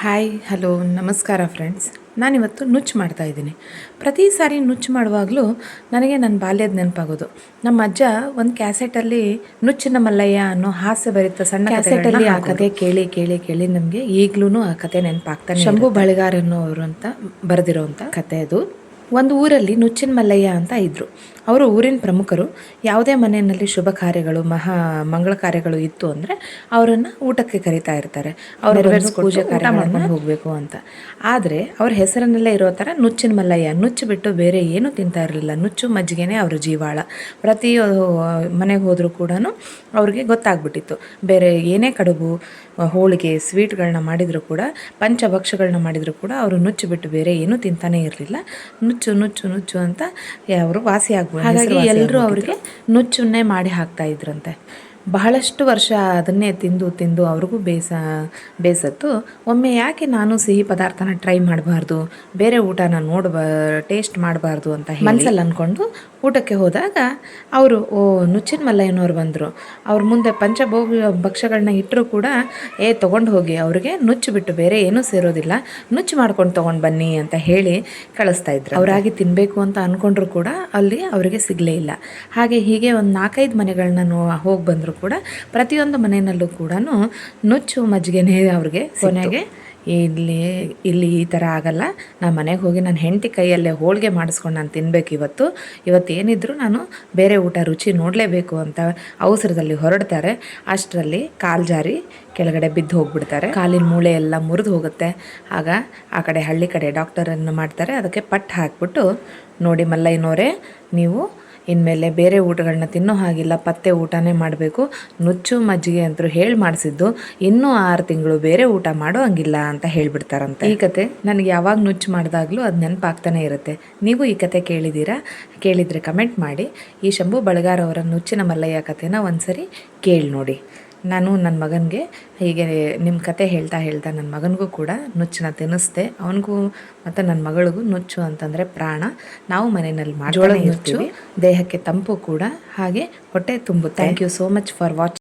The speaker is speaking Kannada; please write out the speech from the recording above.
ಹಾಯ್ ಹಲೋ ನಮಸ್ಕಾರ ಫ್ರೆಂಡ್ಸ್. ನಾನಿವತ್ತು ನುಚ್ಚು ಮಾಡ್ತಾಯಿದ್ದೀನಿ. ಪ್ರತಿ ಸಾರಿ ನುಚ್ಚು ಮಾಡುವಾಗಲೂ ನನಗೆ ನನ್ನ ಬಾಲ್ಯದ ನೆನಪಾಗೋದು. ನಮ್ಮ ಅಜ್ಜ ಒಂದು ಕ್ಯಾಸೆಟಲ್ಲಿ ನುಚ್ಚಿನ ಮಲ್ಲಯ್ಯ ಅನ್ನೋ ಹಾಸ್ಯಭರಿತ ಸಣ್ಣ ಕ್ಯಾಸೆಟಲ್ಲಿ ಆ ಕತೆ ಕೇಳಿ ಕೇಳಿ ಕೇಳಿ ನಮಗೆ ಈಗಲೂ ಆ ಕತೆ ನೆನಪಾಗ್ತಾನೆ. ಶಂಭು ಬಳಿಗಾರ್ ಅನ್ನೋರು ಅಂತ ಬರೆದಿರೋವಂಥ ಕತೆ ಅದು. ಒಂದು ಊರಲ್ಲಿ ನುಚ್ಚಿನ ಮಲ್ಲಯ್ಯ ಅಂತ ಇದ್ದರು. ಅವರು ಊರಿನ ಪ್ರಮುಖರು. ಯಾವುದೇ ಮನೆಯಲ್ಲಿ ಶುಭ ಕಾರ್ಯಗಳು ಮಂಗಳ ಕಾರ್ಯಗಳು ಇತ್ತು ಅಂದರೆ ಅವರನ್ನು ಊಟಕ್ಕೆ ಕರಿತಾ ಇರ್ತಾರೆ. ಅವರು ಪೂಜೆ ಕಾರ್ಯ ಮಾಡ್ಕೊಂಡು ಹೋಗಬೇಕು ಅಂತ. ಆದರೆ ಅವ್ರ ಹೆಸರನ್ನಲ್ಲೇ ಇರೋ ಥರ ನುಚ್ಚಿನ ಮಲ್ಲಯ್ಯ, ನುಚ್ಚು ಬಿಟ್ಟು ಬೇರೆ ಏನೂ ತಿಂತಾ ಇರಲಿಲ್ಲ. ನುಚ್ಚು ಮಜ್ಜಿಗೆನೇ ಅವ್ರ ಜೀವಾಳ. ಪ್ರತಿ ಮನೆಗೆ ಹೋದರೂ ಕೂಡ ಅವ್ರಿಗೆ ಗೊತ್ತಾಗ್ಬಿಟ್ಟಿತ್ತು, ಬೇರೆ ಏನೇ ಕಡುಬು ಹೋಳಿಗೆ ಸ್ವೀಟ್ಗಳನ್ನ ಮಾಡಿದರೂ ಕೂಡ, ಪಂಚಭಕ್ಷಗಳನ್ನ ಮಾಡಿದರೂ ಕೂಡ ಅವರು ನುಚ್ಚು ಬಿಟ್ಟು ಬೇರೆ ಏನೂ ತಿಂತಾನೇ ಇರಲಿಲ್ಲ. ನುಚ್ಚು ನುಚ್ಚು ನುಚ್ಚು ಅಂತ ಅವರು ವಾಸಿ ಆಗ್ಬೋದು. ಹಾಗಾಗಿ ಎಲ್ಲರೂ ಅವರಿಗೆ ನುಚ್ಚನ್ನೇ ಮಾಡಿ ಹಾಕ್ತಾ ಇದ್ರಂತೆ. ಬಹಳಷ್ಟು ವರ್ಷ ಅದನ್ನೇ ತಿಂದು ತಿಂದು ಅವ್ರಿಗೂ ಬೇಸತ್ತು. ಒಮ್ಮೆ ಯಾಕೆ ನಾನು ಸಿಹಿ ಪದಾರ್ಥನ ಟ್ರೈ ಮಾಡಬಾರ್ದು, ಬೇರೆ ಊಟನ ಟೇಸ್ಟ್ ಮಾಡಬಾರ್ದು ಅಂತ ಮನಸ್ಸಲ್ಲಿ ಅಂದ್ಕೊಂಡು ಊಟಕ್ಕೆ ಹೋದಾಗ ಅವರು ನುಚ್ಚಿನ ಮಲ್ಲಯ್ಯನವ್ರು ಬಂದರು. ಅವ್ರ ಮುಂದೆ ಭಕ್ಷಗಳನ್ನ ಇಟ್ಟರೂ ಕೂಡ ತೊಗೊಂಡು ಹೋಗಿ, ಅವ್ರಿಗೆ ನುಚ್ಚು ಬಿಟ್ಟು ಬೇರೆ ಏನೂ ಸೇರೋದಿಲ್ಲ, ನುಚ್ಚು ಮಾಡ್ಕೊಂಡು ತೊಗೊಂಡು ಬನ್ನಿ ಅಂತ ಹೇಳಿ ಕಳಿಸ್ತಾ ಇದ್ರು. ಅವರಾಗಿ ತಿನ್ನಬೇಕು ಅಂತ ಅಂದ್ಕೊಂಡ್ರು ಕೂಡ ಅಲ್ಲಿ ಅವರಿಗೆ ಸಿಗಲೇ ಇಲ್ಲ. ಹಾಗೆ ಹೀಗೆ ಒಂದು 4-5 ಮನೆಗಳನ್ನ ಹೋಗಿ ಬಂದರು ಕೂಡ ಪ್ರತಿಯೊಂದು ಮನೆಯಲ್ಲೂ ಕೂಡ ನುಚ್ಚು ಮಜ್ಜಿಗೆನೇ ಅವ್ರಿಗೆ. ಕೊನೆಗೆ ಇಲ್ಲಿ ಈ ಥರ ಆಗಲ್ಲ, ನಾನು ಮನೆಗೆ ಹೋಗಿ ನನ್ನ ಹೆಂಡತಿ ಕೈಯಲ್ಲೇ ಹೋಳಿಗೆ ಮಾಡಿಸ್ಕೊಂಡು ನಾನು ತಿನ್ನಬೇಕು ಇವತ್ತೇನಿದ್ರು ನಾನು ಬೇರೆ ಊಟ ರುಚಿ ನೋಡಲೇಬೇಕು ಅಂತ ಅವಸರದಲ್ಲಿ ಹೊರಡ್ತಾರೆ. ಅಷ್ಟರಲ್ಲಿ ಕಾಲು ಜಾರಿ ಕೆಳಗಡೆ ಬಿದ್ದು ಹೋಗ್ಬಿಡ್ತಾರೆ. ಕಾಲಿನ ಮೂಳೆ ಎಲ್ಲ ಮುರಿದು ಹೋಗುತ್ತೆ. ಆಗ ಆ ಕಡೆ ಹಳ್ಳಿ ಕಡೆ ಡಾಕ್ಟರನ್ನು ಮಾಡ್ತಾರೆ. ಅದಕ್ಕೆ ಪಟ್ಟು ಹಾಕ್ಬಿಟ್ಟು, ನೋಡಿ ಮಲ್ಲಯ್ಯನವರೇ, ನೀವು ಇನ್ಮೇಲೆ ಬೇರೆ ಊಟಗಳನ್ನ ತಿನ್ನೋ ಹಾಗಿಲ್ಲ, ಪತ್ತೆ ಊಟನೇ ಮಾಡಬೇಕು, ನುಚ್ಚು ಮಜ್ಜಿಗೆ ಅಂತೂ ಹೇಳಿ ಮಾಡಿಸಿದ್ದು, ಇನ್ನೂ 6 ತಿಂಗಳು ಬೇರೆ ಊಟ ಮಾಡೋ ಹಂಗಿಲ್ಲ ಅಂತ ಹೇಳಿಬಿಡ್ತಾರಂತೆ. ಈ ಕತೆ ನನಗೆ ಯಾವಾಗ ನುಚ್ಚು ಮಾಡಿದಾಗಲೂ ಅದು ನೆನಪಾಗ್ತಾನೆ ಇರುತ್ತೆ. ನೀವು ಈ ಕತೆ ಕೇಳಿದರೆ ಕಮೆಂಟ್ ಮಾಡಿ. ಈ ಶಂಭು ಬಳಿಗಾರ್ ಅವರ ನುಚ್ಚಿನ ಮಲ್ಲಯ್ಯ ಕತೆನ ಒಂದ್ಸರಿ ಕೇಳಿ ನೋಡಿ. ನಾನು ನನ್ನ ಮಗನಿಗೆ ಹೀಗೆ ನಿಮ್ಮ ಕತೆ ಹೇಳ್ತಾ ನನ್ನ ಮಗನಿಗೂ ಕೂಡ ನುಚ್ಚನ್ನ ತಿನ್ನಿಸ್ದೆ. ಅವನಿಗೂ ಮತ್ತು ನನ್ನ ಮಗಳಿಗೂ ನುಚ್ಚು ಅಂತಂದರೆ ಪ್ರಾಣ. ನಾವು ಮನೆಯಲ್ಲಿ ಜೋಳದ ನುಚ್ಚು ದೇಹಕ್ಕೆ ತಂಪು ಕೂಡ, ಹಾಗೆ ಹೊಟ್ಟೆ ತುಂಬುತ್ತೆ. Thank you so much for watching.